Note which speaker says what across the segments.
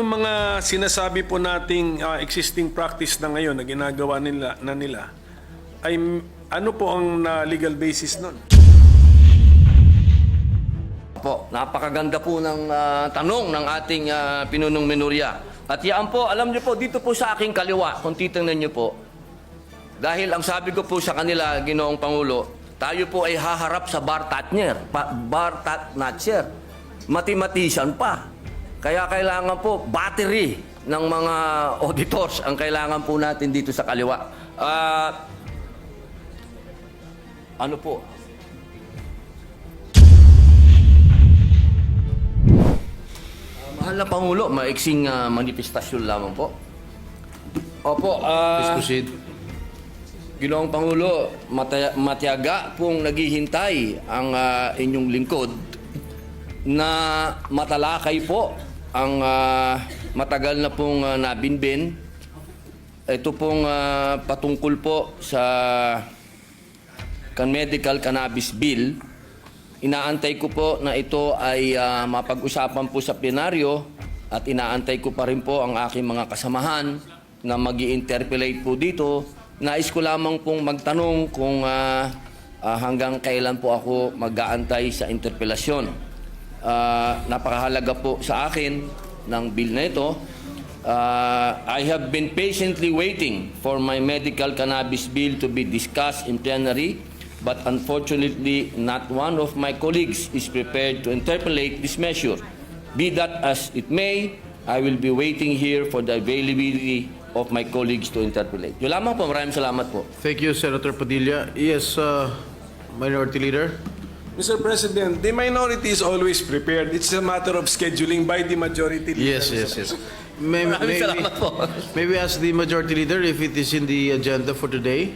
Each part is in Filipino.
Speaker 1: yung mga sinasabi po nating existing practice na ngayon na ginagawa nila ay ano po ang legal basis nun?
Speaker 2: Po, napakaganda po ng tanong ng ating pinunong minorya. At yan po, alam niyo po, dito po sa aking kaliwa, kung titingnan niyo po, dahil ang sabi ko po sa kanila, Ginoong Pangulo, tayo po ay haharap sa bar tatner, mathematician pa. Kaya kailangan po, battery ng mga auditors ang kailangan po natin dito sa kaliwa. Ano po? Mahal na Pangulo, maiksing manifestasyon lamang po. Opo,
Speaker 3: Please proceed.
Speaker 2: Ginoong Pangulo, matiyaga pong naghihintay ang inyong lingkod na matalakay po ang matagal na pong nabinbin. Ito pong patungkol po sa medical cannabis bill. Inaantay ko po na ito ay mapag-usapan po sa plenaryo at inaantay ko pa rin po ang aking mga kasamahan na mag-i-interpellate po dito. Nais ko lamang pong magtanong kung hanggang kailan po ako mag-aantay sa interpellasyon. Napakahalaga po sa akin ng bill na ito. I have been patiently waiting for my medical cannabis bill to be discussed in plenary, but unfortunately, not one of my colleagues is prepared to interpolate this measure. Be that as it may, I will be waiting here for the availability of my colleagues to interpolate. Yun lamang po, maraming salamat po.
Speaker 3: Thank you, Senator Padilla. Yes, Minority Leader.
Speaker 1: Mr. President, the minority is always prepared. It's a matter of scheduling by the majority leader.
Speaker 3: Yes.
Speaker 2: Maraming salamat po.
Speaker 3: May we ask the Majority Leader if it is in the agenda for today?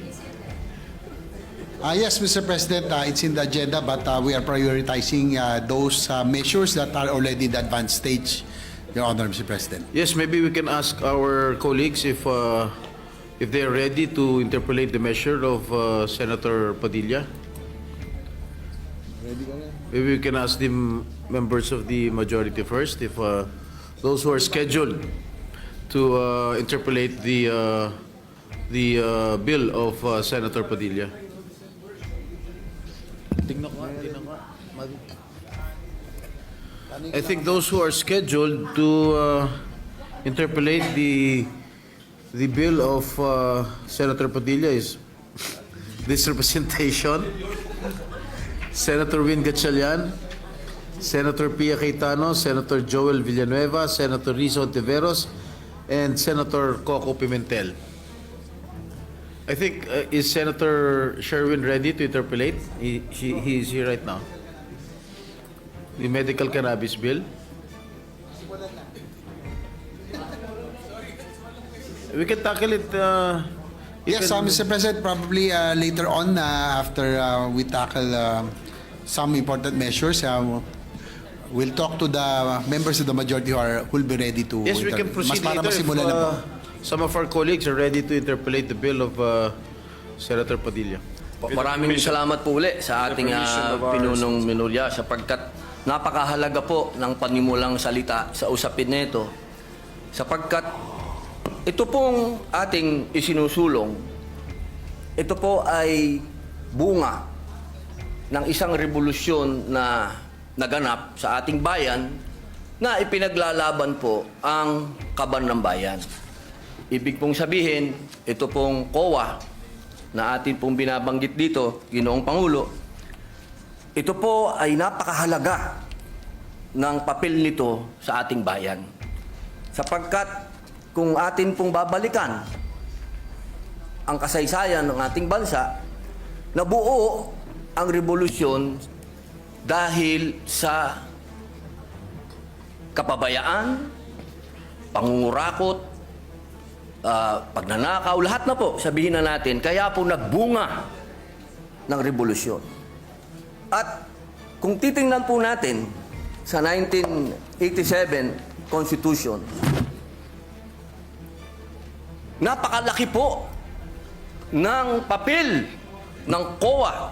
Speaker 4: Yes, Mr. President, it's in the agenda, but we are prioritizing those measures that are already in the advanced stage, Your Honor, Mr. President.
Speaker 3: Yes, maybe we can ask our colleagues if they are ready to interpolate the measure of Senator Padilla. Maybe we can ask the members of the majority first, if those who are scheduled to interpolate the bill of Senator Padilla. I think those who are scheduled to interpolate the bill of Senator Padilla is this representation, Senator Win Gatchalian, Senator Pia Cayetano, Senator Joel Villanueva, Senator Rizzo Ontiveros, and Senator Coco Pimentel. I think, is Senator Sherwin ready to interpolate? He is here right now. The medical cannabis bill. We can tackle it.
Speaker 4: Yes, Mr. President, probably later on after we tackle some important measures, we'll talk to the members of the majority who will be ready to.
Speaker 3: Yes, we can proceed
Speaker 4: para
Speaker 3: later if
Speaker 4: masimulan na po.
Speaker 3: some of our colleagues are ready to interpolate the bill of Senator Padilla.
Speaker 2: Maraming salamat po uli sa ating pinunong minorya sapagkat napakahalaga po ng panimulang salita sa usapin nito sapagkat ito pong ating isinusulong, ito po ay bunga ng isang revolusyon na naganap sa ating bayan na ipinaglalaban po ang kaban ng bayan. Ibig pong sabihin, ito pong COA na atin pong binabanggit dito, Ginoong Pangulo, ito po ay napakahalaga ng papel nito sa ating bayan. Sapagkat kung atin pong babalikan ang kasaysayan ng ating bansa, nabuo ang revolusyon dahil sa kapabayaan, pangungurakot, pagnanakaw, lahat na po, sabihin na natin, kaya po nagbunga ng revolusyon. At kung titingnan po natin sa 1987 Constitution, napakalaki po ng papel ng COA.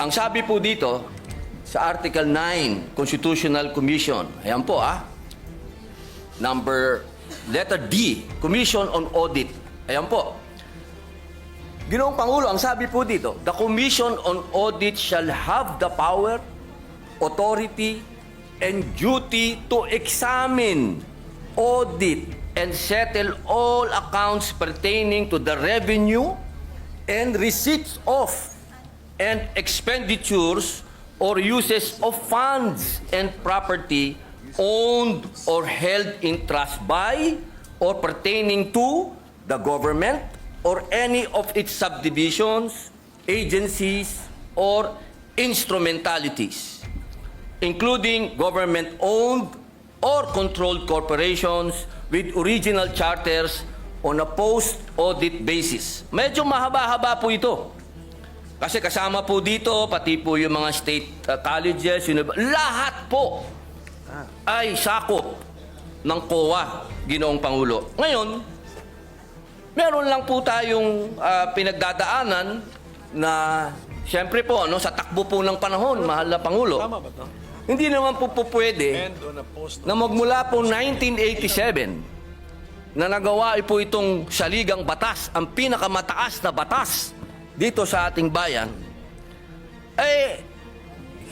Speaker 2: Ang sabi po dito sa Article 9, Constitutional Commission, ayan po Letter D, Commission on Audit. Ayan po. Ginoong Pangulo, ang sabi po dito, the Commission on Audit shall have the power, authority, and duty to examine, audit, and settle all accounts pertaining to the revenue and receipts of and expenditures or uses of funds and property owned or held in trust by or pertaining to the government or any of its subdivisions, agencies, or instrumentalities, including government-owned or controlled corporations with original charters on a post-audit basis. Medyo mahaba-haba po ito. Kasi kasama po dito, pati po yung mga state colleges, lahat po ay sakop ng COA, Ginoong Pangulo. Ngayon, meron lang po tayong pinagdadaanan na siyempre po, sa takbo po ng panahon, mahal na Pangulo,
Speaker 1: Tama ba to?
Speaker 2: hindi naman po pwede
Speaker 1: And on a post
Speaker 2: na magmula po 1987 na nagawa po itong saligang batas, ang pinakamataas na batas dito sa ating bayan,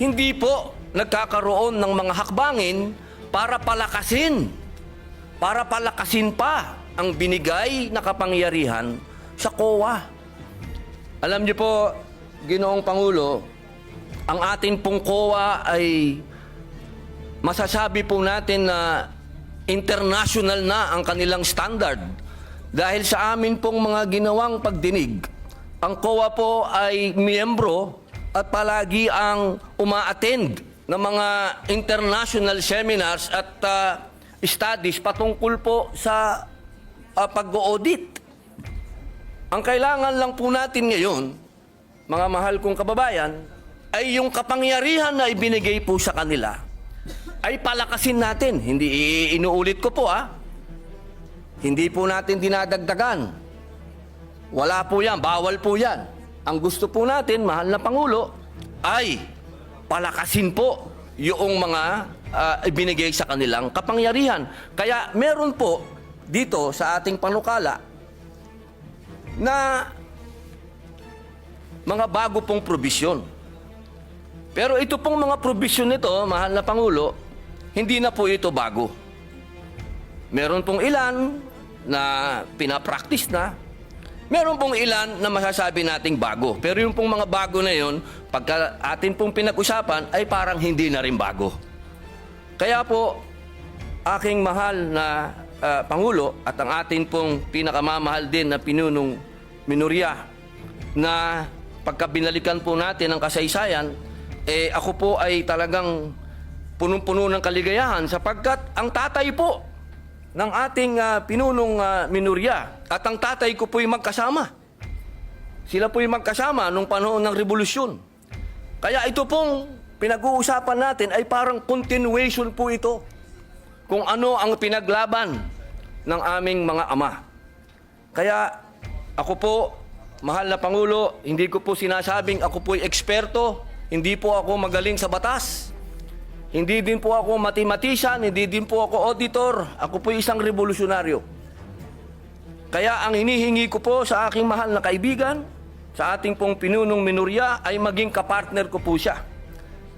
Speaker 2: hindi po nagkakaroon ng mga hakbangin para palakasin pa ang binigay na kapangyarihan sa COA. Alam niyo po, Ginoong Pangulo, ang ating pong COA ay masasabi po natin na international na ang kanilang standard. Dahil sa amin pong mga ginawang pagdinig, ang COA po ay miyembro at palagi ang uma-attend ng mga international seminars at studies patungkol po sa pag-audit. Ang kailangan lang po natin ngayon, mga mahal kong kababayan, ay yung kapangyarihan na ibinigay po sa kanila ay palakasin natin. Hindi inuulit ko po Hindi po natin dinadagdagan. Wala po yan, bawal po yan. Ang gusto po natin, mahal na Pangulo, ay palakasin po yung mga ibinigay sa kanilang kapangyarihan. Kaya meron po dito sa ating panukala na mga bago pong probisyon. Pero ito pong mga probisyon nito, mahal na Pangulo, hindi na po ito bago. Meron pong ilan na pinapractice na, meron pong ilan na masasabi nating bago. Pero yung pong mga bago na yun, pagka atin pong pinag-usapan, ay parang hindi na rin bago. Kaya po, aking mahal na Pangulo at ang atin pong pinakamamahal din na pinunong minorya na pagka binalikan po natin ang kasaysayan, ako po ay talagang punong-puno ng kaligayahan sapagkat ang tatay po ng ating pinunong minorya at ang tatay ko po'y magkasama. Sila po'y magkasama nung panahon ng revolusyon. Kaya ito pong pinag-uusapan natin ay parang continuation po ito kung ano ang pinaglaban ng aming mga ama. Kaya ako po, mahal na Pangulo, hindi ko po sinasabing ako po'y eksperto, hindi po ako magaling sa batas, hindi din po ako mathematician, hindi din po ako auditor, ako po'y isang revolusyonaryo. Kaya ang hinihingi ko po sa aking mahal na kaibigan, sa ating pong pinunong minorya, ay maging kapartner ko po siya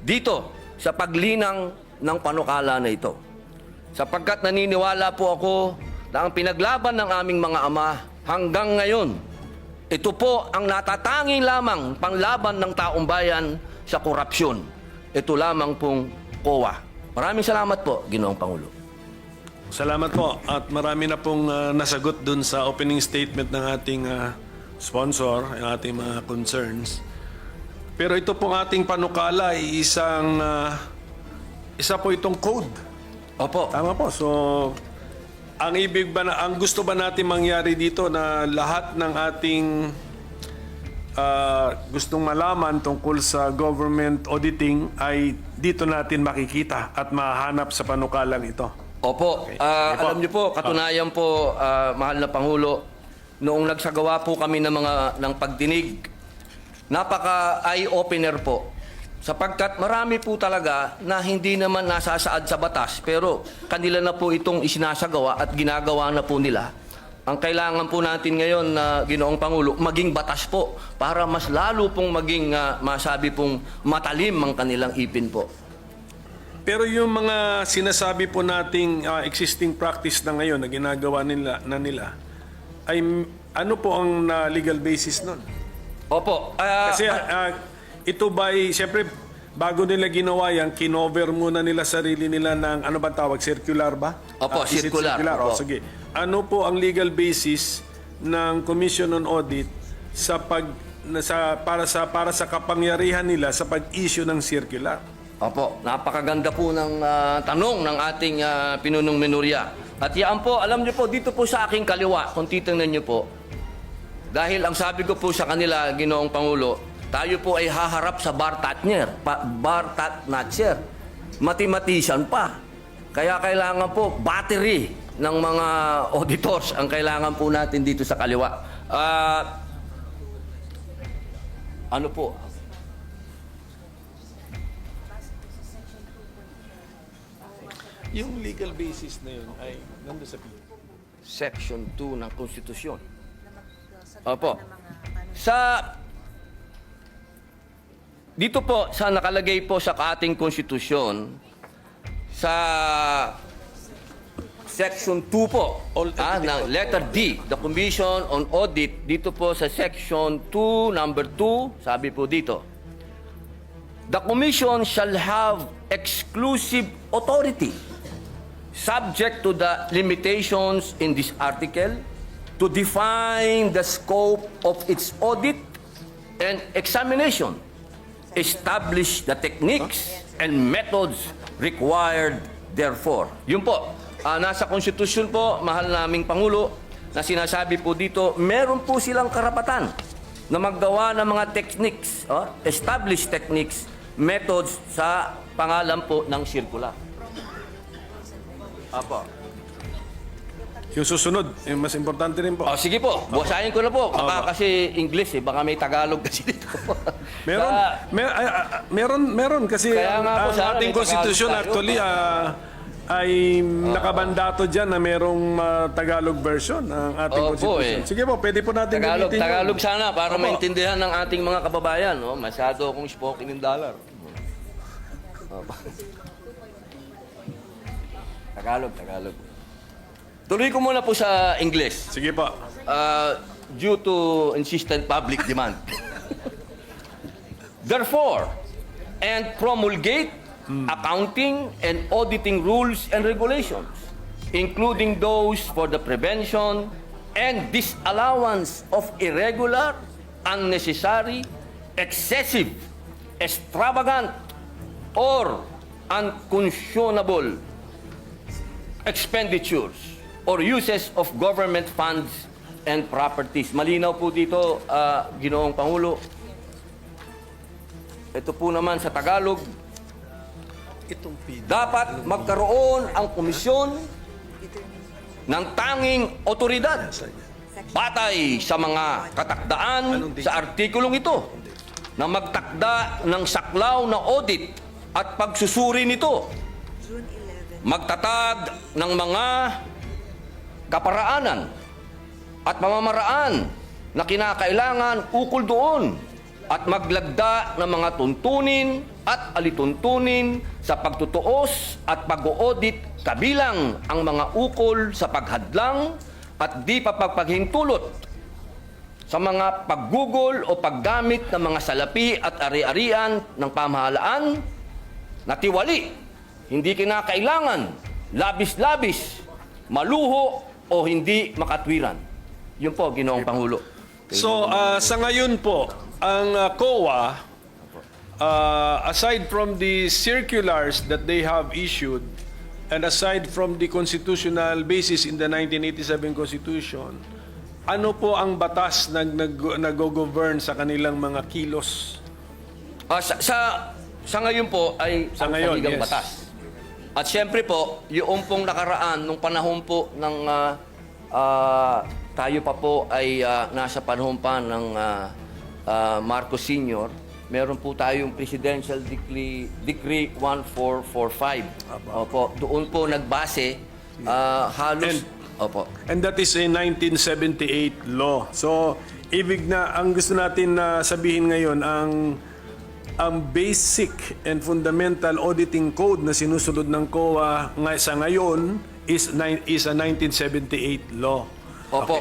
Speaker 2: dito sa paglinang ng panukala na ito. Sapagkat naniniwala po ako na ang pinaglaban ng aming mga ama hanggang ngayon, ito po ang natatanging lamang panglaban ng taong bayan sa korupsyon. Ito lamang pong COA. Maraming salamat po, Ginoong Pangulo.
Speaker 1: Salamat po. At marami na pong nasagot dun sa opening statement ng ating sponsor, yung ating mga concerns. Pero ito pong ating panukala ay isa po itong code.
Speaker 2: Opo.
Speaker 1: Tama po. So, ang gusto ba natin mangyari dito na lahat ng ating gustong malaman tungkol sa government auditing ay dito natin makikita at mahanap sa panukalang ito.
Speaker 2: Opo.
Speaker 1: Okay. Sige po.
Speaker 2: Alam niyo po, katunayan po, mahal na Pangulo, noong nagsagawa po kami ng pagdinig, napaka eye-opener po Sapagkat marami po talaga na hindi naman nasasaad sa batas, pero kanila na po itong isinasagawa at ginagawa na po nila. Ang kailangan po natin ngayon na Ginoong Pangulo, maging batas po para mas lalo pong maging masabi pong matalim ang kanilang ipin po.
Speaker 1: Pero yung mga sinasabi po nating existing practice na ngayon na ginagawa nila ay ano po ang legal basis nun?
Speaker 2: Opo.
Speaker 1: Kasi ito ba'y, siyempre, bago nila ginawa yan, kinover muna nila sarili nila ng, ano ba tawag, circular ba?
Speaker 2: Opo,
Speaker 1: Is it
Speaker 2: circular.
Speaker 1: O,
Speaker 2: Opo.
Speaker 1: sige. Ano po ang legal basis ng Commission on Audit para sa kapangyarihan nila sa pag-issue ng circular?
Speaker 2: Opo, napakaganda po ng tanong ng ating pinunong minorya. At yan po, alam niyo po, dito po sa aking kaliwa, kung titingnan niyo po, dahil ang sabi ko po sa kanila, Ginoong Pangulo, tayo po ay haharap sa Bartatner, Bartatnatcher. Mathematician pa. Kaya kailangan po battery ng mga auditors ang kailangan po natin dito sa kaliwa. Ano po?
Speaker 1: Yung legal basis na yun ay nandun sa
Speaker 2: Section 2 ng Konstitusyon. Opo. Dito po, sa nakalagay po sa ating konstitusyon, sa Section 2 po, ng letter D, the Commission on Audit, dito po sa Section 2, number 2, sabi po dito, the Commission shall have exclusive authority subject to the limitations in this article to define the scope of its audit and examination, establish the techniques and methods required therefore. Yun po, nasa konstitusyon po, mahal naming Pangulo, na sinasabi po dito, meron po silang karapatan na maggawa ng mga techniques, establish techniques, methods sa pangalan po ng circular. Apo.
Speaker 1: Yung susunod, yung mas importante rin po.
Speaker 2: Sige po, buwasahin ko na po. Baka kasi English baka may Tagalog kasi dito.
Speaker 1: Meron kasi
Speaker 2: Kaya nga po,
Speaker 1: ang
Speaker 2: sana
Speaker 1: ating
Speaker 2: may
Speaker 1: konstitusyon
Speaker 2: Tagalog tayo.
Speaker 1: actually ay nakabandato dyan na merong Tagalog version ng ating konstitusyon. Sige po, pwede po natin gamitin yun.
Speaker 2: Tagalog sana para maintindihan ng ating mga kababayan. Masyado akong spoken in dollar. Tagalog. Tuloy ko muna po sa English.
Speaker 1: Sige po.
Speaker 2: Due to insistent public demand. Therefore, and promulgate accounting and auditing rules and regulations, including those for the prevention and disallowance of irregular, unnecessary, excessive, extravagant, or unconscionable expenditures or uses of government funds and properties. Malinaw po dito, Ginoong Pangulo. Ito po naman sa Tagalog, dapat magkaroon ang komisyon ng tanging otoridad batay sa mga katakdaan sa artikulong ito na magtakda ng saklaw na audit at pagsusuri nito, magtatag ng mga kaparaanan at pamamaraan na kinakailangan ukol doon at maglagda ng mga tuntunin at alituntunin sa pagtutuos at pag-audit kabilang ang mga ukol sa paghadlang at di paghintulot sa mga paggugol o paggamit ng mga salapi at ari-arian ng pamahalaan na tiwali, hindi kinakailangan, labis-labis, maluho o hindi makatwiran. Yun po, Ginoong Pangulo.
Speaker 1: So, sa ngayon po, ang COA, aside from the circulars that they have issued, and aside from the constitutional basis in the 1987 Constitution, ano po ang batas na nag-govern sa kanilang mga kilos?
Speaker 2: Sa ngayon po ay
Speaker 1: Sa
Speaker 2: ang
Speaker 1: ngayon,
Speaker 2: saligang
Speaker 1: yes.
Speaker 2: batas. At siyempre po, yung pong nakaraan, nung panahon po ng tayo pa po ay nasa panahon pa ng Marcos Sr., meron po tayong Presidential Decree 1445. Opo, doon po nagbase halos opo.
Speaker 1: And that is a 1978 law. So, ibig na, ang gusto natin na sabihin ngayon, ang basic and fundamental auditing code na sinusunod ng COA sa ngayon is a 1978 law.
Speaker 2: Opo,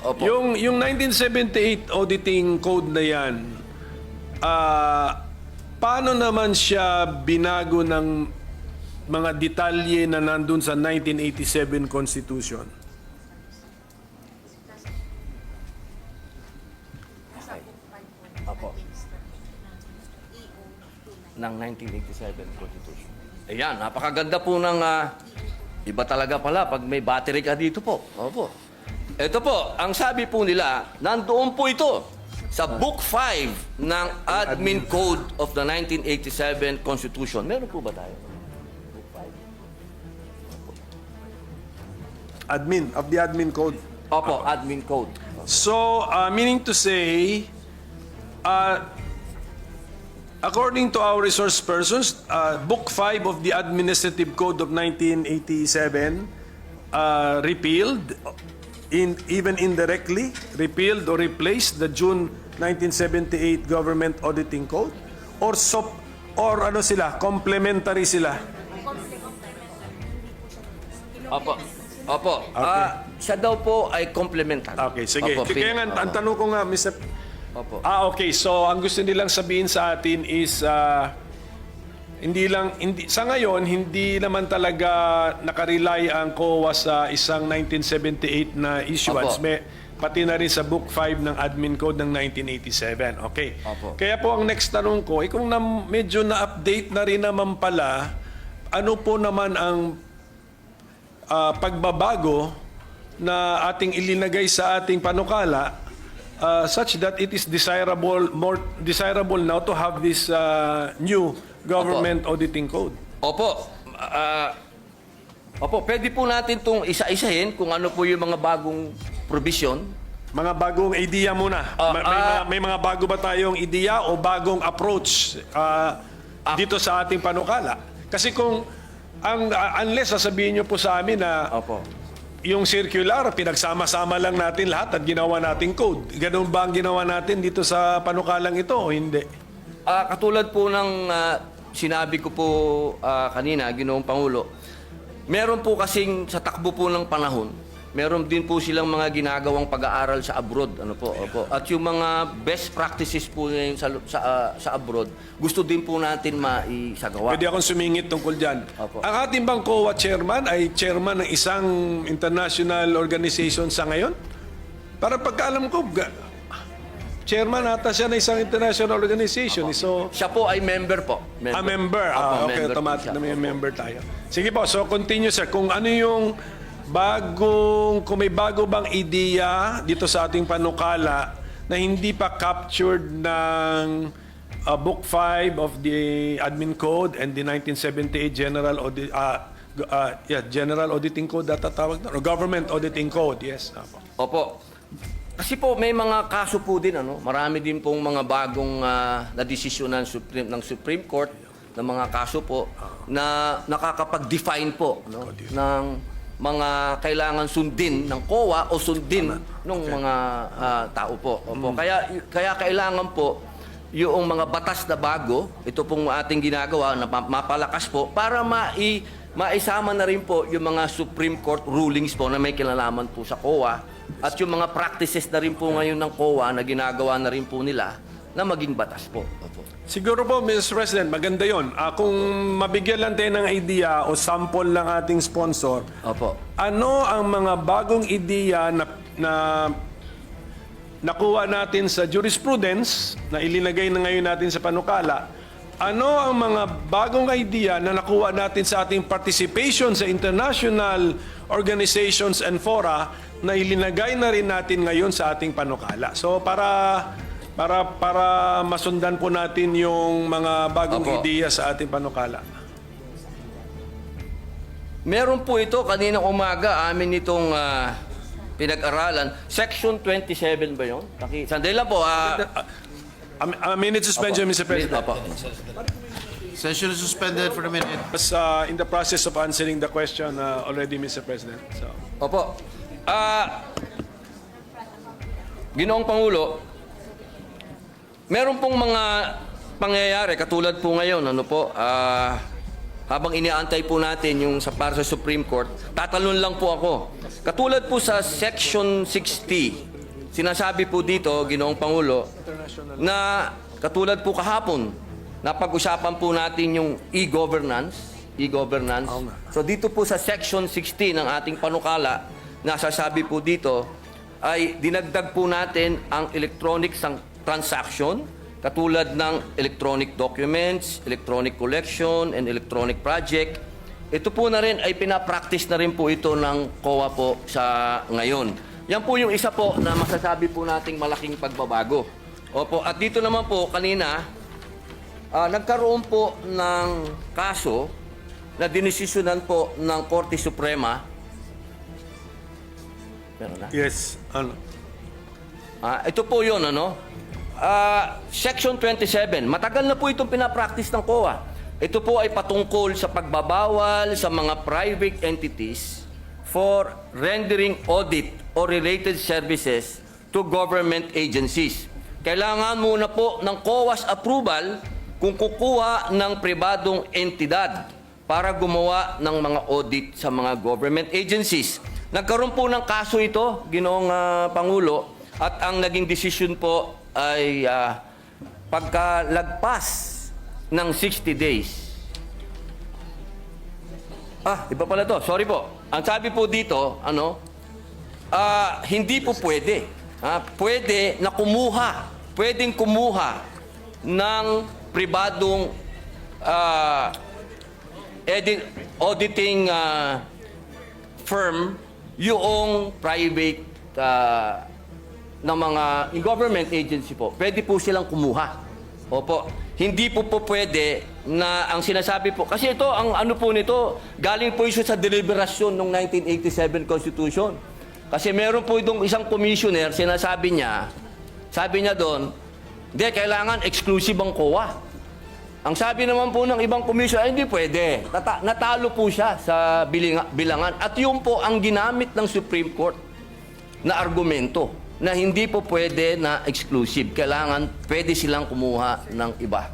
Speaker 2: opo.
Speaker 1: Yung 1978 auditing code na yan, paano naman siya binago ng mga detalye na nandun sa 1987 Constitution?
Speaker 2: Opo. Ng 1987 Constitution. Ayan, napakaganda po ng iba talaga pala pag may battery ka dito po. Opo. Ito po, ang sabi po nila, nandoon po ito sa Book 5 ng Admin Code of the 1987 Constitution. Meron po ba tayo?
Speaker 1: Admin, of the admin code.
Speaker 2: Opo, Admin Code.
Speaker 1: So, meaning to say, according to our resource persons, Book 5 of the Administrative Code of 1987 repealed, even indirectly, repealed or replaced the June 1978 Government Auditing Code? Or ano sila, complementary sila?
Speaker 2: Opo. Opo. Siya daw po ay complementary.
Speaker 1: Okay, sige.
Speaker 2: Opo,
Speaker 1: Kaya nga, ang tanong ko nga, Mr.
Speaker 2: Opo.
Speaker 1: Okay. So, ang gusto nilang sabihin sa atin is, sa ngayon, hindi naman talaga nakarely ang COA sa isang 1978 na issuance.
Speaker 2: Opo.
Speaker 1: Pati na rin sa Book 5 ng Admin Code ng 1987. Okay.
Speaker 2: Opo.
Speaker 1: Kaya po ang next tanong ko, kung medyo na-update na rin naman pala, ano po naman ang pagbabago na ating ilinagay sa ating panukala such that it is more desirable now to have this new government auditing code.
Speaker 2: Opo. Opo, pwede po natin itong isa-isahin kung ano po yung mga bagong provision.
Speaker 1: Mga bagong idea muna. May mga bago ba tayong idea o bagong approach dito sa ating panukala? Kasi kung unless sasabihin nyo po sa amin na
Speaker 2: Opo.
Speaker 1: yung circular, pinagsama-sama lang natin lahat at ginawa nating code. Ganun ba ang ginawa natin dito sa panukalang ito o hindi?
Speaker 2: Katulad po ng sinabi ko po kanina, Ginoong Pangulo, meron po kasing sa takbo po ng panahon, meron din po silang mga ginagawang pag-aaral sa abroad. Ano po, opo. At yung mga best practices po ngayon sa abroad, gusto din po natin maisagawa.
Speaker 1: Pwede akong sumingit tungkol dyan.
Speaker 2: Opo.
Speaker 1: Ang ating bang COA chairman ay chairman ng isang international organization sa ngayon? Para pagkaalam ko, chairman ata siya ng isang international organization. So,
Speaker 2: Siya po ay member po.
Speaker 1: member.
Speaker 2: Opo,
Speaker 1: Okay,
Speaker 2: member po
Speaker 1: automatic
Speaker 2: siya.
Speaker 1: na may
Speaker 2: Opo.
Speaker 1: member tayo. Sige po, so continue sir. Kung ano yung kung may bago bang ideya dito sa ating panukala na hindi pa captured ng Book 5 of the Admin Code and the 1978 General Auditing Code tatawag na, or Government Auditing Code, yes.
Speaker 2: Opo. Kasi po may mga kaso po din, marami din pong mga bagong na-desisyon ng Supreme Court na mga kaso po na nakakapag-define po ng mga kailangan sundin ng COA o sundin ng mga tao po. Opo. Kaya kailangan po yung mga batas na bago, ito pong ating ginagawa na mapalakas po para maisama na rin po yung mga Supreme Court rulings po na may kinalaman po sa COA at yung mga practices na rin po ngayon ng COA na ginagawa na rin po nila na maging batas po. Opo.
Speaker 1: Siguro po, Mr. President, maganda yon. Kung mabigyan lang tayo ng idea o sample ng ating sponsor,
Speaker 2: Opo.
Speaker 1: ano ang mga bagong ideya na nakuha natin sa jurisprudence na ilinagay na ngayon natin sa panukala? Ano ang mga bagong idea na nakuha natin sa ating participation sa international organizations and fora na ilinagay na rin natin ngayon sa ating panukala? So para masundan po natin yung mga bagong
Speaker 2: Opo.
Speaker 1: ideya sa ating panukala.
Speaker 2: Meron po ito, kaninang umaga, amin itong pinag-aralan. Section 27 ba yun? Sandali lang po.
Speaker 1: A minute suspension, Mr. President.
Speaker 2: Opo.
Speaker 3: Session is suspended for a minute.
Speaker 1: Was in the process of answering the question already, Mr. President. So,
Speaker 2: Opo. Ginoong Pangulo, meron pong mga pangyayari katulad po ngayon, ano po, habang iniaantay po natin yung para sa Supreme Court, tatalon lang po ako. Katulad po sa Section 60, sinasabi po dito, Ginoong Pangulo, na katulad po kahapon, napag-usapan po natin yung e-governance. So dito po sa Section 60 ng ating panukala, nasasabi po dito, ay dinagdag po natin ang electronic transaction, katulad ng electronic documents, electronic collection, and electronic project. Ito po na rin ay pinapractice na rin po ito ng COA po sa ngayon. Yan po yung isa po na masasabi po nating malaking pagbabago. Opo, at dito naman po kanina, nagkaroon po ng kaso na dinesisyonan po ng Korte Suprema. Meron na?
Speaker 1: yes. Ano?
Speaker 2: Ito po yun, ano? Section 27, matagal na po itong pinapractice ng COA. Ito po ay patungkol sa pagbabawal sa mga private entities for rendering audit or related services to government agencies. Kailangan muna po ng COA's approval kung kukuha ng pribadong entidad para gumawa ng mga audit sa mga government agencies. Nagkaroon po ng kaso ito, Ginoong Pangulo, at ang naging decision po ay pagkalagpas ng 60 days. Iba pala to. Sorry po. Ang sabi po dito, hindi po pwede. Pwede na pwedeng kumuha ng pribadong auditing firm yung private ng mga government agency po. Pwede po silang kumuha. Opo. Hindi po pwede na ang sinasabi po, kasi ito, ang ano po nito, galing po ito sa deliberasyon ng 1987 Constitution. Kasi meron po itong isang commissioner, sinasabi niya, sabi niya doon, hindi, kailangan exclusive ang COA. Ang sabi naman po ng ibang commissioner, hindi pwede. Natalo po siya sa bilangan. At yun po ang ginamit ng Supreme Court na argumento na hindi po pwede na exclusive. Kailangan pwede silang kumuha ng iba.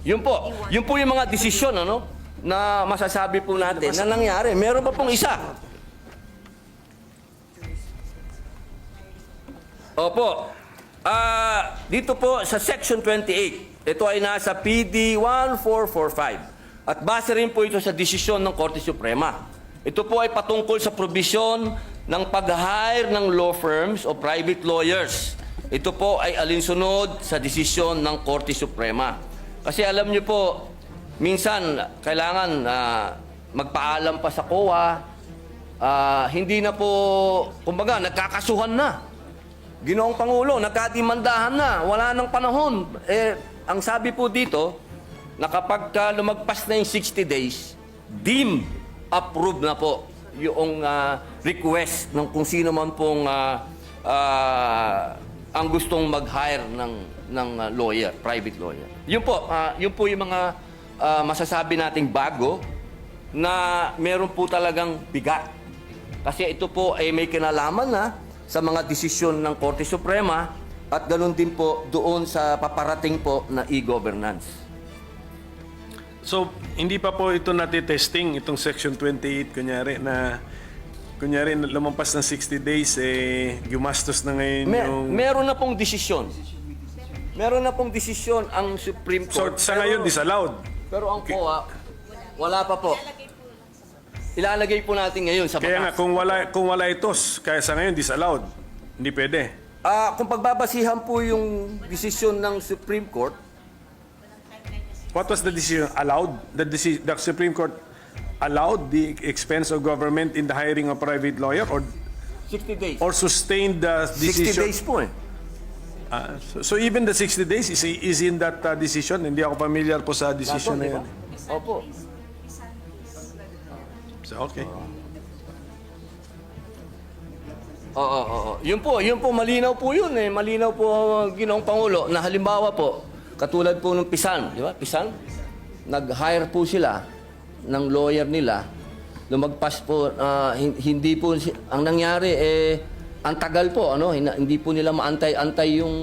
Speaker 2: Yun po yung mga desisyon na masasabi po natin na nangyari. Meron pa pong isa. Opo. Dito po sa Section 28, ito ay nasa PD 1445. At base rin po ito sa desisyon ng Korte Suprema. Ito po ay patungkol sa probisyon ng pag-hire ng law firms o private lawyers. Ito po ay alinsunod sa desisyon ng Korte Suprema. Kasi alam niyo po, minsan kailangan magpaalam pa sa COA, hindi na po, kumbaga, nagkakasuhan na. Ginoong Pangulo, nagkadimandahan na, wala nang panahon. Ang sabi po dito, na kapag lumagpas na yung 60 days, deemed approved na po yung request ng kung sino man pong ang gustong mag-hire ng lawyer, private lawyer. Yun po yung mga masasabi nating bago na meron po talagang bigat. Kasi ito po ay may kinalaman na sa mga desisyon ng Korte Suprema at ganoon din po doon sa paparating po na e-governance.
Speaker 1: So, hindi pa po ito natitesting, itong Section 28, kunyari lumampas ng 60 days, gumastos na ngayon yung...
Speaker 2: Meron na pong desisyon. Meron na pong desisyon ang Supreme Court.
Speaker 1: So, sa ngayon, disallowed.
Speaker 2: Pero ang COA, wala pa po. Ilalagay po natin ngayon sa batas.
Speaker 1: Kaya nga, kung wala ito, kaya sa ngayon, disallowed. Hindi pwede.
Speaker 2: Kung pagbabasihan po yung desisyon ng Supreme Court,
Speaker 1: What was the decision? Allowed? The Supreme Court allowed the expense of government in the hiring of private lawyer or
Speaker 2: 60 days.
Speaker 1: or sustained the
Speaker 2: 60
Speaker 1: decision?
Speaker 2: days po eh.
Speaker 1: So even the 60 days is in that decision? Hindi ako familiar po sa decision na yan.
Speaker 2: Opo.
Speaker 1: So, okay.
Speaker 2: Oo. Yun po, malinaw po yun eh. Malinaw po, Ginoong Pangulo, na halimbawa po, katulad po ng Pisan, di ba? Pisan, nag-hire po sila ng lawyer nila, lumagpas po, hindi po, ang nangyari ang tagal po, ano, hindi po nila maantay-antay yung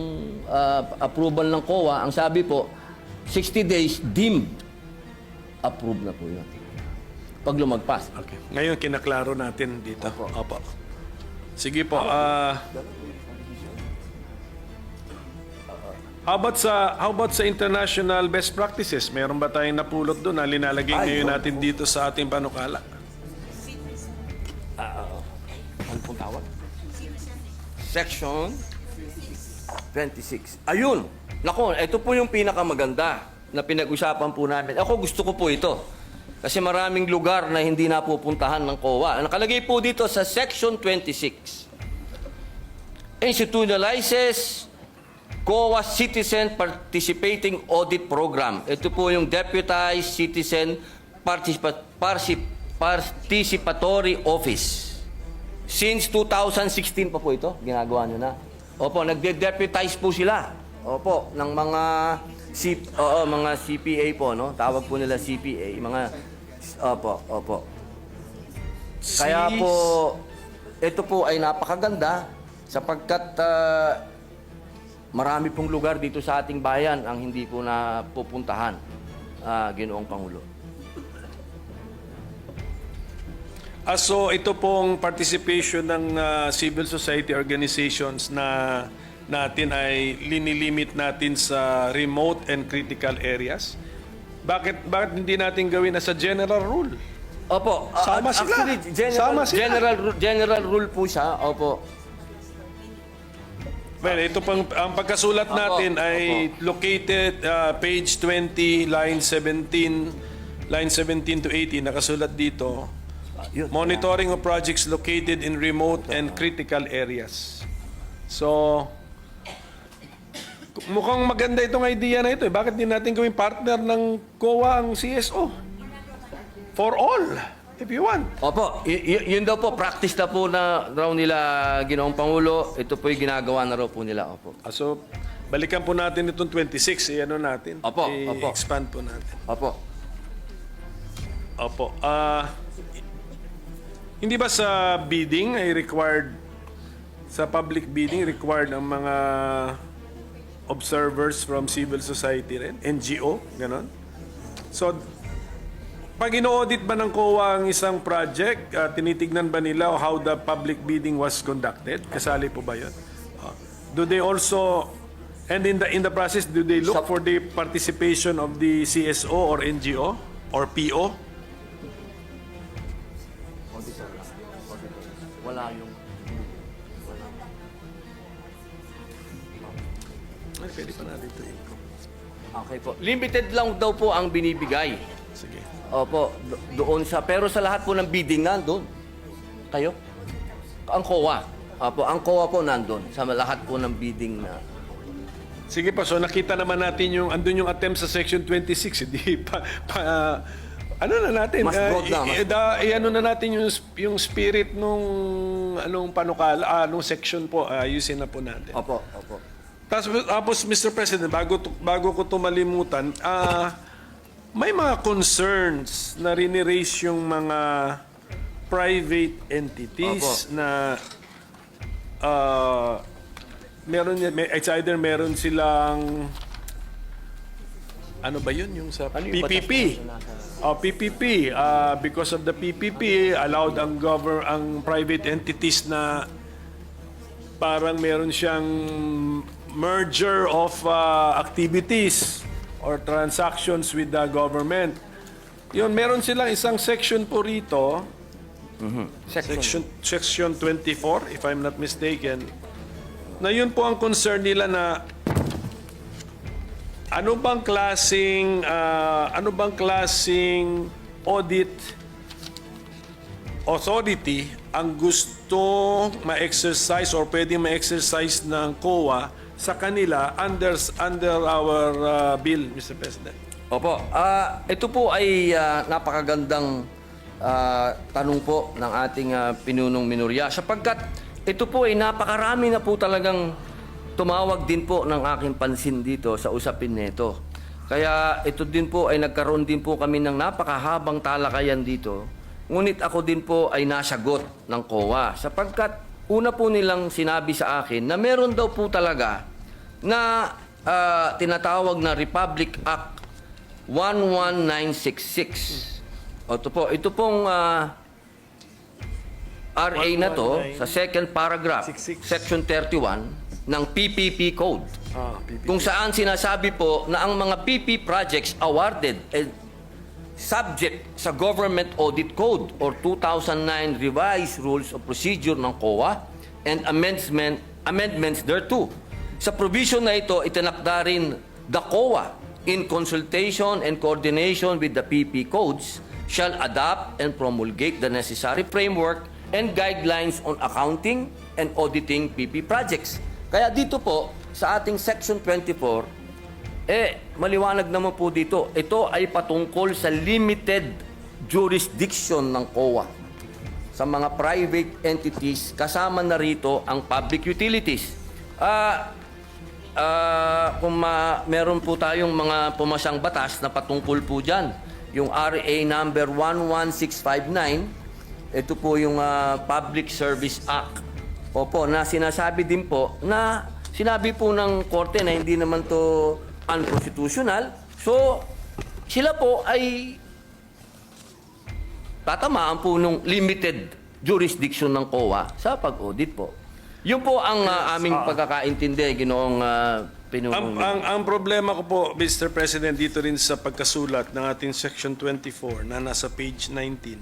Speaker 2: approval ng COA. Ang sabi po, 60 days deemed approved na po yun. Pag lumagpas.
Speaker 1: Okay. Ngayon, kinaklaro natin dito. Opo. Sige po. How about sa international best practices? Meron ba tayong napulot doon na linalagay ngayon natin dito sa ating panukala?
Speaker 2: Ano pong tawag? Section 26. Ayun! Nako, ito po yung pinakamaganda na pinag-usapan po namin. Ako gusto ko po ito. Kasi maraming lugar na hindi napupuntahan ng COA. Nakalagay po dito sa Section 26. Institutionalizes COA Citizen Participating Audit Program. Ito po yung Deputized Citizen Participatory Office. Since 2016 pa po ito, ginagawa nyo na. Opo, nagde-deputize po sila. Opo, ng mga mga CPA po, no? Tawag po nila CPA, opo. Kaya po, ito po ay napakaganda sapagkat marami pong lugar dito sa ating bayan ang hindi po napupuntahan, Ginoong Pangulo.
Speaker 1: So ito pong participation ng civil society organizations na natin ay linilimit natin sa remote and critical areas. Bakit hindi natin gawin na sa general rule?
Speaker 2: Opo.
Speaker 1: Sama sila.
Speaker 2: Actually,
Speaker 1: Sama sila.
Speaker 2: general rule po siya. Opo.
Speaker 1: Well, ito pang ang pagkasulat natin ay located page 20 line 17 to 18 nakasulat dito.
Speaker 2: Yun.
Speaker 1: Monitoring of projects located in remote and critical areas. So, mukhang maganda itong idea na ito. Bakit din natin gawing partner ng COA ang CSO? For all, if you want.
Speaker 2: Opo, yun daw po, practice na po na raw nila, Ginoong Pangulo. Ito po yung ginagawa na raw po nila. Opo.
Speaker 1: So, balikan po natin itong 26. Ano natin?
Speaker 2: Opo.
Speaker 1: I-expand po natin.
Speaker 2: Opo.
Speaker 1: Hindi ba sa bidding ay required, sa public bidding, required ang mga observers from civil society rin? NGO? Ganon? So, pag ino-audit ba ng COA ang isang project, tinitignan ba nila how the public bidding was conducted? Kasali po ba yun? Do they also, and in the process, do they look for the participation of the CSO or NGO or PO?
Speaker 2: Wala yung...
Speaker 1: Ay, pwede pa natin ito.
Speaker 2: Okay po. Limited lang daw po ang binibigay.
Speaker 1: Sige.
Speaker 2: Opo, doon sa... Pero sa lahat po ng bidding nandun. Kayo? Ang COA. Opo, ang COA po nandun. Sa lahat po ng bidding na...
Speaker 1: Sige pa, so nakita naman natin yung, andun yung attempt sa Section 26, hindi ano na natin?
Speaker 2: Mas broad na,
Speaker 1: Ano na natin yung spirit nung anong panukala, nung section po, ayusin na po natin.
Speaker 2: Opo.
Speaker 1: Tapos, Mr. President, bago ko tumalimutan, may mga concerns na riniraise yung mga private entities na it's either meron silang ano ba yun yung sa PPP? PPP. Because of the PPP, allowed ang private entities na parang meron siyang merger of activities or transactions with the government. Yun, meron silang isang section po rito, section 24, if I'm not mistaken, na yun po ang concern nila na ano bang klaseng audit authority ang gusto ma-exercise or pwedeng ma-exercise ng COA sa kanila under our bill, Mr. President?
Speaker 2: Opo. Ito po ay napakagandang tanong po ng ating pinunong minorya sapagkat ito po ay napakarami na po talagang tumawag din po ng aking pansin dito sa usapin nito. Kaya ito din po ay nagkaroon din po kami ng napakahabang talakayan dito. Ngunit ako din po ay nasagot ng COA sapagkat una po nilang sinabi sa akin na meron daw po talaga na tinatawag na Republic Act 11966. Ito pong RA na to sa second paragraph,
Speaker 1: 66.
Speaker 2: section 31 ng PPP Code. Kung saan sinasabi po na ang mga PP projects awarded subject sa Government Audit Code or 2009 Revised Rules of Procedure ng COA and amendments thereto. Sa provision na ito, itinakda rin the COA in consultation and coordination with the PP codes shall adopt and promulgate the necessary framework and guidelines on accounting and auditing PP projects. Kaya dito po, sa ating Section 24, maliwanag naman po dito, ito ay patungkol sa limited jurisdiction ng COA. Sa mga private entities, kasama na rito ang public utilities. Meron po tayong mga pumasang batas na patungkol po dyan. Yung RA number 11659, ito po yung Public Service Act. Opo, na sinasabi din po na sinabi po ng korte na hindi naman to unconstitutional. So, sila po ay tatamaan po nung limited jurisdiction ng COA sa pag-audit po. Yun po ang aming pagkakaintindi, Ginoong Pinunong.
Speaker 1: Ang problema ko po, Mr. President, dito rin sa pagkasulat ng ating Section 24 na nasa page 19.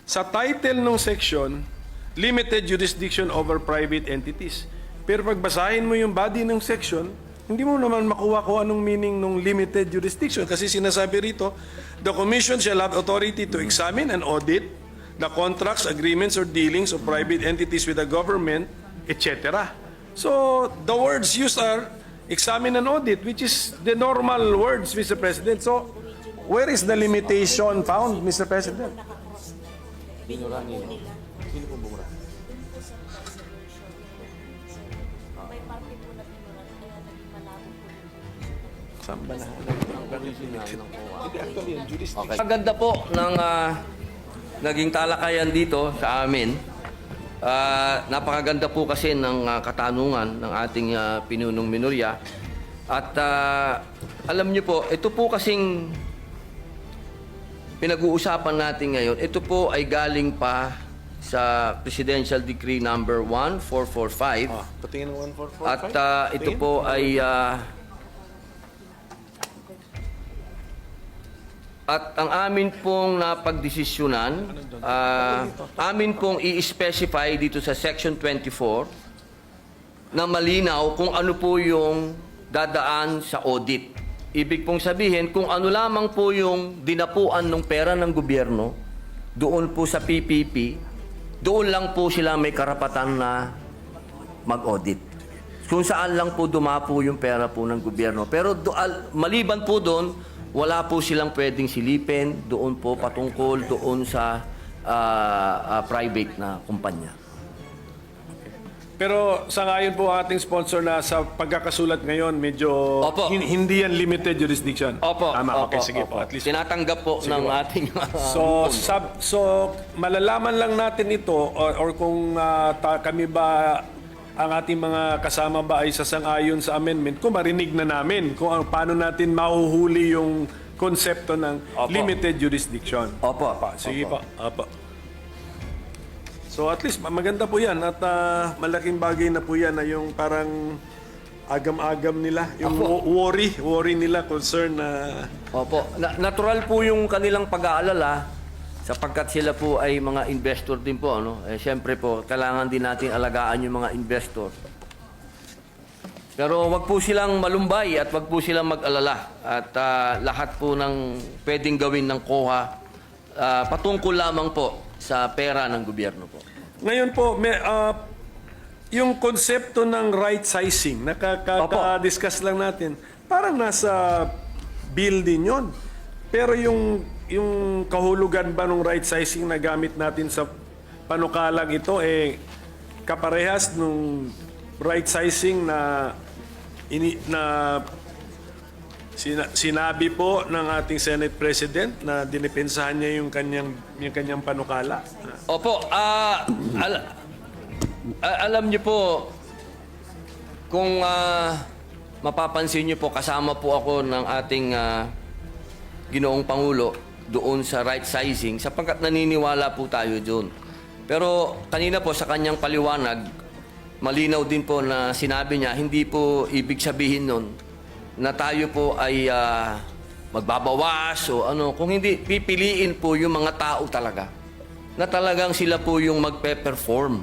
Speaker 1: Sa title ng section, Limited Jurisdiction over Private Entities. Pero pagbasahin mo yung body ng section, hindi mo naman makuha kung anong meaning ng limited jurisdiction. Kasi sinasabi rito, the Commission shall have authority to examine and audit the contracts, agreements, or dealings of private entities with the government, etc. So, the words used are examine and audit, which is the normal words, Mr. President. So, where is the limitation found, Mr. President?
Speaker 2: Maganda po ng naging talakayan dito sa amin. Napakaganda po kasi ng katanungan ng ating pinunong minorya. At alam niyo po, ito po kasing pinag-uusapan natin ngayon, ito po ay galing pa sa Presidential Decree number 1445.
Speaker 1: Patingin ng 1445.
Speaker 2: At ito po ay at ang amin pong napagdesisyonan, amin pong i-specify dito sa Section 24 na malinaw kung ano po yung dadaan sa audit. Ibig pong sabihin, kung ano lamang po yung dinapuan ng pera ng gobyerno, doon po sa PPP, doon lang po sila may karapatan na mag-audit. Kung saan lang po dumapo yung pera po ng gobyerno. Pero maliban po doon, wala po silang pwedeng silipin doon po patungkol doon sa private na kumpanya.
Speaker 1: Pero sa ngayon po ating sponsor na sa pagkakasulat ngayon, medyo
Speaker 2: Opo.
Speaker 1: hindi yan limited jurisdiction.
Speaker 2: Opo.
Speaker 1: Tama, okay,
Speaker 2: opo,
Speaker 1: sige
Speaker 2: opo.
Speaker 1: po. At least.
Speaker 2: Tinatanggap po ng ating
Speaker 1: So malalaman lang natin ito or kung kami ba ang ating mga kasama ba ay sasang-ayon sa amendment, kung marinig na namin kung paano natin mahuhuli yung konsepto ng
Speaker 2: Opo.
Speaker 1: limited jurisdiction.
Speaker 2: Opo.
Speaker 1: Sige
Speaker 2: Opo.
Speaker 1: po. Opo. So at least maganda po yan at malaking bagay na po yan na yung parang agam-agam nila, yung worry nila, concern na
Speaker 2: Opo. Natural po yung kanilang pag-aalala sapagkat sila po ay mga investor din po. Ano? Siyempre po, kailangan din natin alagaan yung mga investor. Pero wag po silang malumbay at wag po silang mag-alala. At lahat po ng pwedeng gawin ng COA patungkol lamang po sa pera ng gobyerno po.
Speaker 1: Ngayon po, yung konsepto ng right sizing, nakaka-discuss lang natin, parang nasa bill din yun. Pero yung kahulugan ba ng right sizing na gamit natin sa panukalang ito, kaparehas nung right sizing na sinabi po ng ating Senate President na dinipensahan niya yung kanyang panukala.
Speaker 2: Opo, alam niyo po, kung mapapansin niyo po, kasama po ako ng ating Ginoong Pangulo doon sa right sizing sapagkat naniniwala po tayo doon. Pero kanina po sa kanyang paliwanag, malinaw din po na sinabi niya, hindi po ibig sabihin nun na tayo po ay magbabawas o ano. Kung hindi, pipiliin po yung mga tao talaga na talagang sila po yung magpe-perform.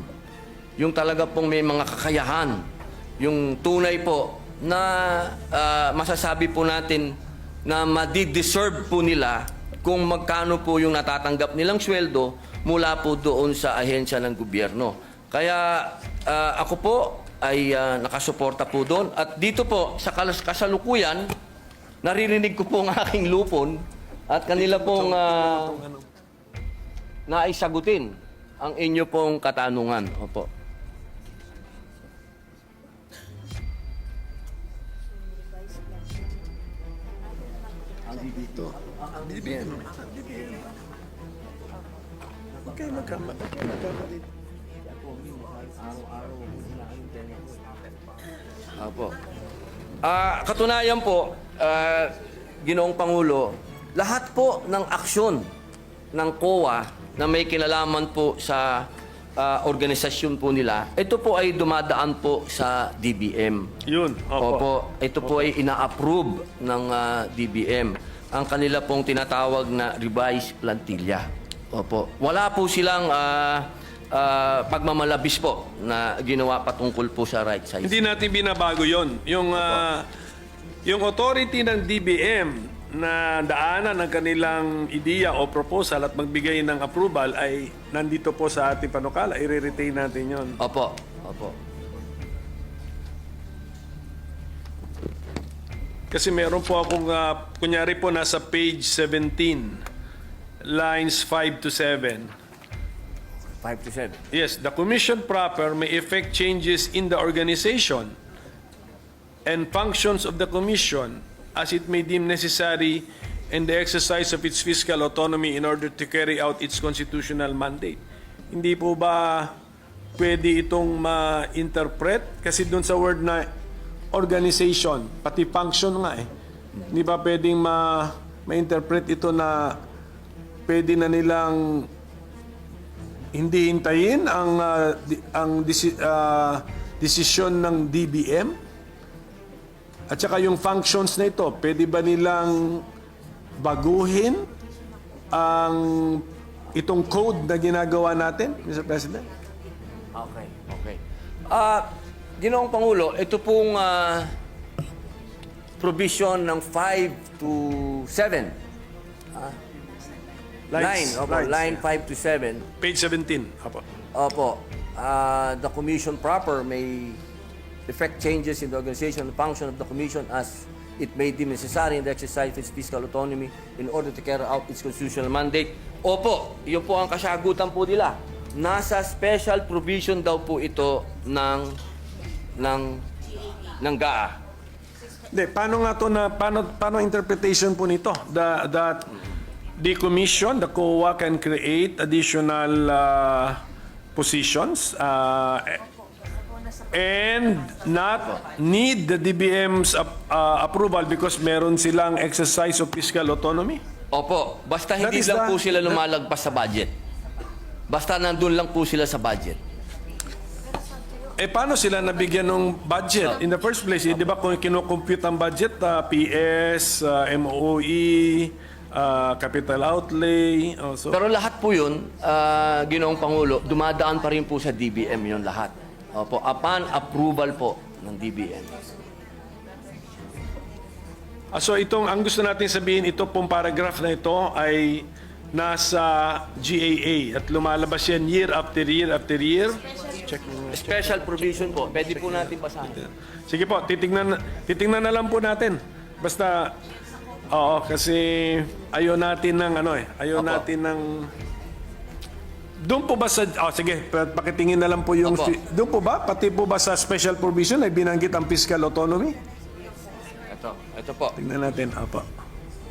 Speaker 2: Yung talaga pong may mga kakayahan. Yung tunay po na masasabi po natin na madi-deserve po nila kung magkano po yung natatanggap nilang sweldo mula po doon sa ahensya ng gobyerno. Kaya ako po ay nakasuporta po doon. At dito po, sa kasalukuyan, naririnig ko po ang aking lupon at kanila pong naisagutin ang inyo pong katanungan. Opo. Opo. Katunayan po, Ginoong Pangulo, lahat po ng aksyon ng COA na may kinalaman po sa organisasyon po nila, ito po ay dumadaan po sa DBM.
Speaker 1: Yun,
Speaker 2: Opo. Ito po ay ina-approve ng DBM. Ang kanila pong tinatawag na revised plantilla. Opo. Wala po silang pagmamalabis po na ginawa patungkol po sa right size.
Speaker 1: Hindi natin binabago yon. Yung authority ng DBM na daanan ng kanilang ideya o proposal at magbigay ng approval ay nandito po sa ating panukala. I-retain natin yon.
Speaker 2: Opo. Opo.
Speaker 1: Kasi meron po akong, kunyari po nasa page 17, lines 5 to 7.
Speaker 2: 5 to 7.
Speaker 1: Yes, the commission proper may effect changes in the organization and functions of the commission as it may deem necessary in the exercise of its fiscal autonomy in order to carry out its constitutional mandate. Hindi po ba pwede itong ma-interpret? Kasi dun sa word na organization, pati function nga eh. Hindi ba pwedeng ma-interpret ito na pwede na nilang hindi hintayin ang desisyon ng DBM? At saka yung functions na ito, pwede ba nilang baguhin itong code na ginagawa natin, Mr. President?
Speaker 2: Okay. Okay. Ginoong Pangulo, ito pong provision ng 5 to 7. Line 5 to 7.
Speaker 1: Page 17. Apo.
Speaker 2: Opo. The commission proper may effect changes in the organization and function of the commission as it may deem necessary in the exercise of its fiscal autonomy in order to carry out its constitutional mandate. Opo, yun po ang kasagutan po nila. Nasa special provision daw po ito ng GAA.
Speaker 1: Hindi, paano nga to na paano interpretation po nito? That the commission, the COA can create additional positions and not need the DBM's approval because meron silang exercise of fiscal autonomy?
Speaker 2: Opo, basta hindi
Speaker 1: That is
Speaker 2: lang po
Speaker 1: the-
Speaker 2: sila lumalagpas sa budget. Basta nandun lang po sila sa budget.
Speaker 1: Paano sila nabigyan ng budget? In the first place, di ba kung kinocompute ang budget, PS, MOE, capital outlay, also.
Speaker 2: Pero lahat po yun, Ginoong Pangulo, dumadaan pa rin po sa DBM yun lahat. Opo, upon approval po ng DBM.
Speaker 1: So ang gusto natin sabihin, ito pong paragraph na ito ay nasa GAA at lumalabas yan year after year after year. Check mo.
Speaker 2: Special provision po, pwede po natin basahin.
Speaker 1: Sige po, titingnan na lang po natin. Basta, oo, kasi ayaw natin ng ayaw
Speaker 2: Opo.
Speaker 1: natin ng Doon po ba sa... sige, pakitingin na lang po yung...
Speaker 2: Opo.
Speaker 1: Doon po ba? Pati po ba sa special provision ay binanggit ang fiscal autonomy?
Speaker 2: Ito po.
Speaker 1: Tingnan natin. Opo.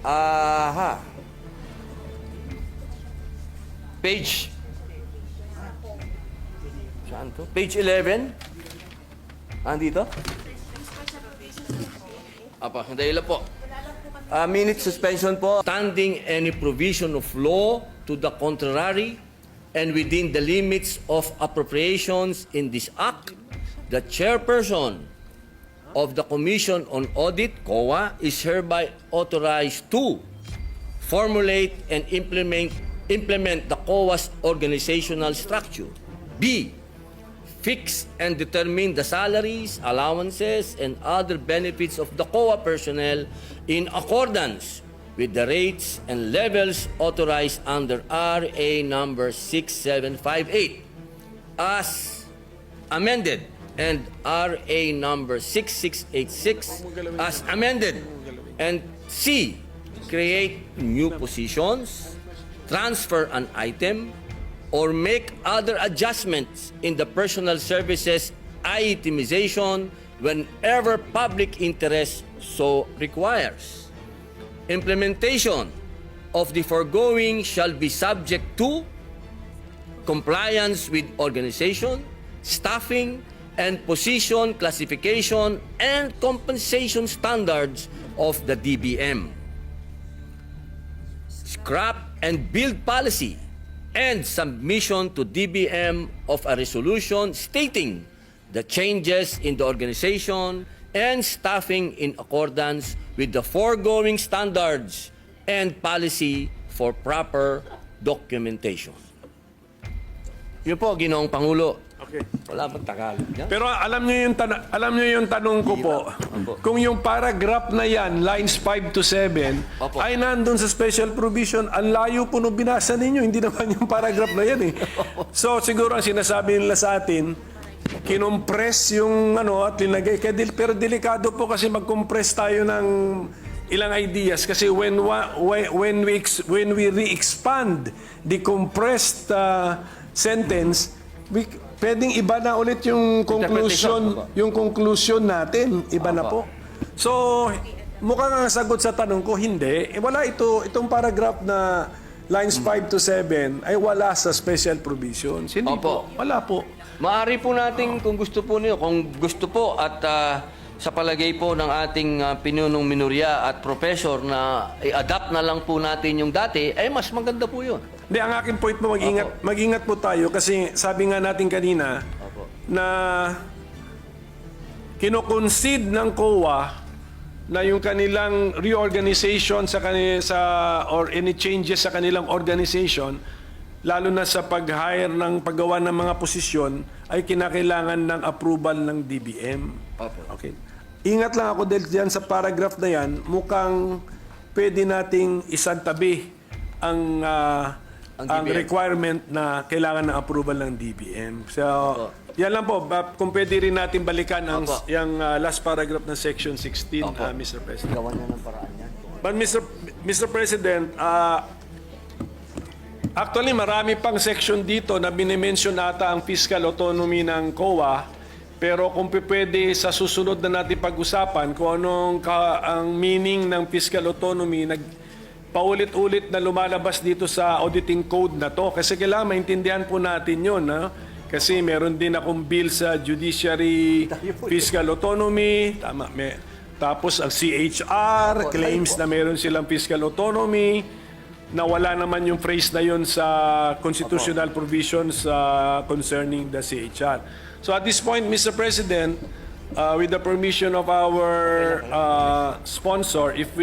Speaker 2: Aha. Page. Saan to? Page 11. Andito? Apa, hindi lang po. Minute suspension po. Standing any provision of law to the contrary and within the limits of appropriations in this act, the chairperson of the Commission on Audit, COA, is hereby authorized to formulate and implement the COA's organizational structure. B. Fix and determine the salaries, allowances, and other benefits of the COA personnel in accordance with the rates and levels authorized under RA number 6758 as amended and RA number 6686 as amended. And C. Create new positions, transfer an item, or make other adjustments in the personal services itemization whenever public interest so requires. Implementation of the foregoing shall be subject to compliance with organization, staffing, and position classification and compensation standards of the DBM. Scrap and build policy and submission to DBM of a resolution stating the changes in the organization and staffing in accordance with the foregoing standards and policy for proper documentation. Yun po, Ginoong Pangulo.
Speaker 1: Okay.
Speaker 2: Wala bang Tagalog niya?
Speaker 1: Pero alam niyo yung tanong ko po. Kung yung paragraph na yan, lines 5 to 7,
Speaker 2: Opo.
Speaker 1: ay nandun sa special provision, ang layo po nung binasa ninyo, hindi naman yung paragraph na yan eh. So siguro ang sinasabi nila sa atin, kinompress yung at linagay. Pero delikado po kasi mag-compress tayo ng ilang ideas kasi when we re-expand the compressed sentence, pwedeng iba na ulit yung conclusion natin, iba na po. So, mukhang ang sagot sa tanong ko, hindi. Wala itong paragraph na lines 5 to 7 ay wala sa special provisions. Hindi po. Wala po.
Speaker 2: Maaari po natin kung gusto po niyo, at sa palagay po ng ating pinunong minorya at professor na i-adapt na lang po natin yung dati, ay mas maganda po yun.
Speaker 1: Hindi, ang aking point po, mag-ingat po tayo kasi sabi nga natin kanina na kino-concede ng COA na yung kanilang reorganization or any changes sa kanilang organization, lalo na sa pag-hire ng paggawa ng mga posisyon, ay kinakailangan ng approval ng DBM. Okay. Ingat lang ako dahil dyan sa paragraph na yan, mukhang pwede nating isantabi ang requirement na kailangan ng approval ng DBM. So, yan lang po. Kung pwede rin natin balikan ang yung last paragraph ng Section 16, Mr. President.
Speaker 2: Gawan niya ng paraan yan.
Speaker 1: But Mr. President, actually marami pang section dito na binimension ata ang fiscal autonomy ng COA. Pero kung pwede sa susunod na natin pag-usapan kung anong ang meaning ng fiscal autonomy, paulit-ulit na lumalabas dito sa auditing code na to. Kasi kailangan maintindihan po natin yun. Kasi meron din akong bill sa judiciary fiscal autonomy. Tama, tapos ang CHR claims na meron silang fiscal autonomy. Na wala naman yung phrase na yun sa constitutional provisions concerning the CHR. So at this point, Mr. President, with the permission of our sponsor, if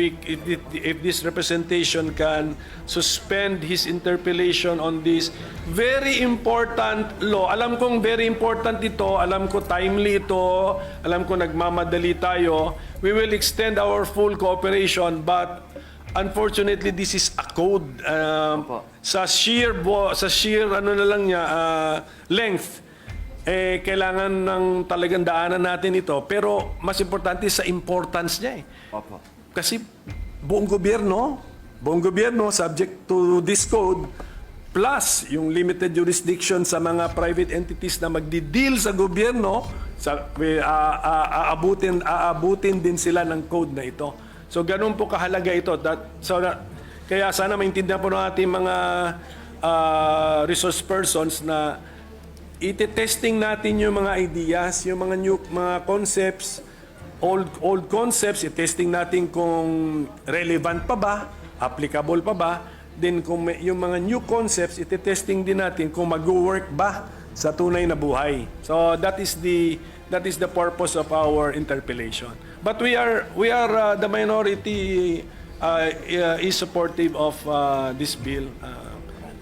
Speaker 1: this representation can suspend his interpellation on this very important law. Alam kong very important ito, alam ko timely ito, alam ko nagmamadali tayo. We will extend our full cooperation, but unfortunately this is a code. Sa sheer length, kailangan ng talagang daanan natin ito. Pero mas importante sa importance niya . Kasi buong gobyerno, subject to this code, plus yung limited jurisdiction sa mga private entities na magdi-deal sa gobyerno, aabutin din sila ng code na ito. So ganun po kahalaga ito. Kaya sana maintindihan po ng ating mga resource persons na iti-testing natin yung mga ideas, yung mga concepts, old concepts, i-testing natin kung relevant pa ba, applicable pa ba. Then kung yung mga new concepts, iti-testing din natin kung mag-work ba sa tunay na buhay. So that is the purpose of our interpellation. But we are the minority is supportive of this bill.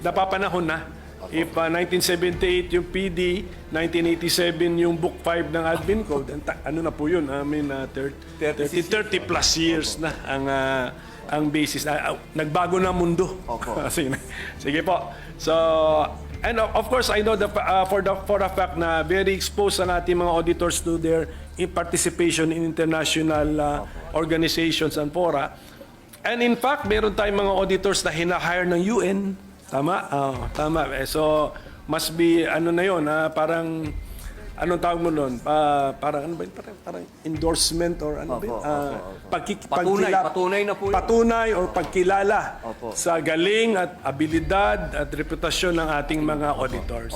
Speaker 1: Napapanahon na. If 1978 yung PD, 1987 yung Book 5 ng Admin Code, ano na po yun? I mean, 30 plus years na ang basis. Nagbago na mundo. Sige po. So, and of course, I know for a fact na very exposed ang ating mga auditors to their participation in international organizations and fora. And in fact, meron tayong mga auditors na hinahire ng UN. Tama? Tama. So, must be, ano na yun, parang, anong tawag mo nun? Parang, ano ba yun? Parang endorsement or ano ba yun?
Speaker 2: Patunay na po yun.
Speaker 1: Patunay or pagkilala sa galing at abilidad at reputasyon ng ating mga auditors.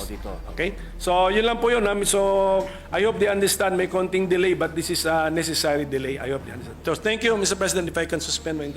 Speaker 1: Okay? So, yun lang po yun. So, I hope they understand may konting delay but this is a necessary delay. I hope they understand. So, thank you, Mr. President, if I can suspend my